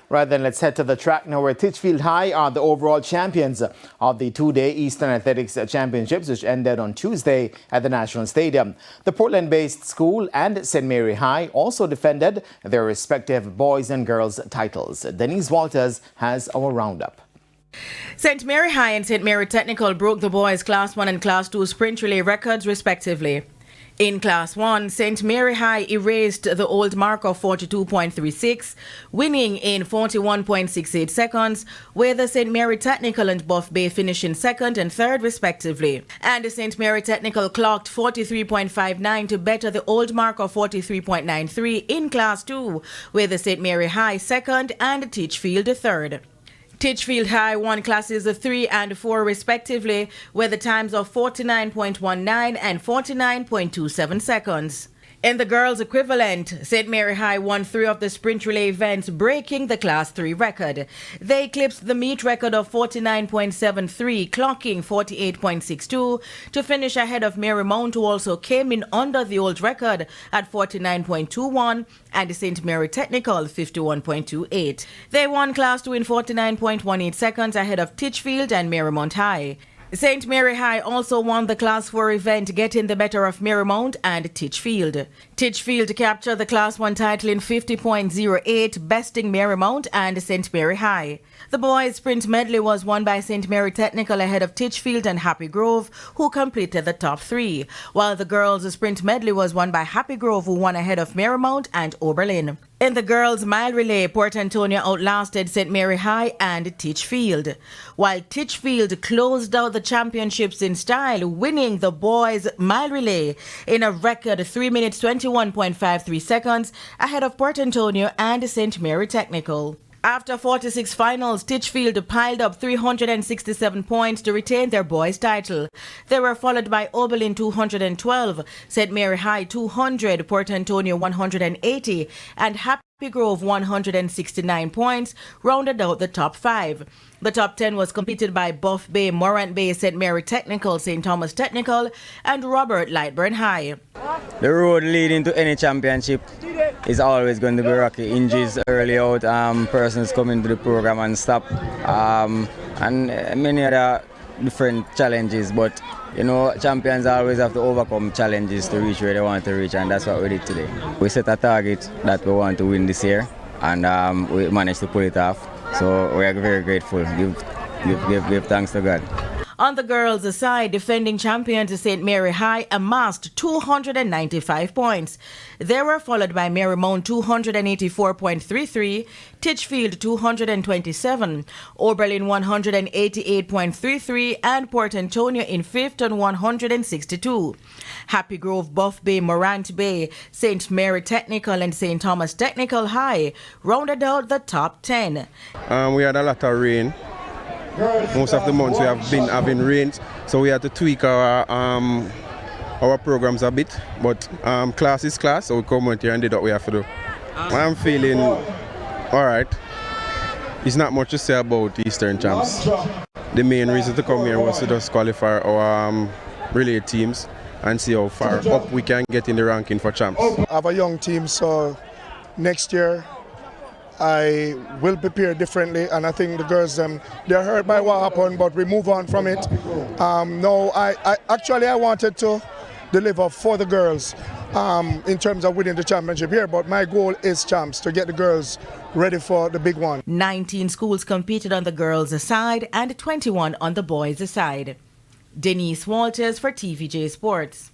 Right then, let's head to the track now where Titchfield High are the overall champions of the two-day Eastern Athletics Championships, which ended on Tuesday at the National Stadium. The Portland-based school and St. Mary High also defended their respective boys and girls titles. Denise Walters has our roundup. St. Mary High and St. Mary Technical broke the boys' Class 1 and Class 2 sprint relay records respectively. In Class 1, St. Mary High erased the old mark of 42.36, winning in 41.68 seconds, with the St. Mary Technical and Buff Bay finishing second and third respectively. And the St. Mary Technical clocked 43.59 to better the old mark of 43.93 in Class 2, with the St. Mary High second and Titchfield third. Titchfield High won classes 3 and 4 respectively, with the times of 49.19 and 49.27 seconds. In the girls' equivalent, St. Mary High won 3 of the sprint relay events, breaking the Class 3 record. They eclipsed the meet record of 49.73, clocking 48.62, to finish ahead of Marymount, who also came in under the old record at 49.21, and St. Mary Technical 51.28. They won Class 2 in 49.18 seconds ahead of Titchfield and Marymount High. St. Mary High also won the Class 4 event, getting the better of Marymount and Titchfield. Titchfield captured the Class 1 title in 50.08, besting Marymount and St. Mary High. The boys' sprint medley was won by St. Mary Technical ahead of Titchfield and Happy Grove, who completed the top 3, while the girls' sprint medley was won by Happy Grove, who won ahead of Marymount and Oberlin. In the girls' mile relay, Port Antonio outlasted St. Mary High and Titchfield, while Titchfield closed out the championships in style, winning the boys' mile relay in a record 3 minutes 21.53 seconds ahead of Port Antonio and St. Mary Technical. After 46 finals, Titchfield piled up 367 points to retain their boys' title. They were followed by Oberlin 212, St. Mary High 200, Port Antonio 180, and Happy Grove 169 points rounded out the top 5. The top 10 was completed by Buff Bay, Morant Bay, St. Mary Technical, St. Thomas Technical, and Robert Lightburn High. The road leading to any championship is always going to be rocky. Injuries early out, persons coming to the program and stop, and many other different challenges. But you know, champions always have to overcome challenges to reach where they want to reach, and that's what we did today. We set a target that we want to win this year, and we managed to pull it off. So we are very grateful. Give thanks to God. On the girls' side, defending champions St. Mary High amassed 295 points. They were followed by Marymount 284.33, Titchfield 227, Oberlin 188.33, and Port Antonio in 5th on 162. Happy Grove, Buff Bay, Morant Bay, St. Mary Technical, and St. Thomas Technical High rounded out the top 10. We had a lot of rain. Most of the months we have been having rains, so we had to tweak our programs a bit. But class is class, so we come out here and did what we have to do. I'm feeling alright. It's not much to say about Eastern Champs. The main reason to come here was to just qualify our relay teams and see how far up we can get in the ranking for champs. I have a young team, so next year I will prepare differently, and I think the girls they're hurt by what happened, but we move on from it. No, I wanted to deliver for the girls in terms of winning the championship here, but my goal is champs, to get the girls ready for the big one. 19 schools competed on the girls' side and 21 on the boys' side. Denise Walters for TVJ Sports.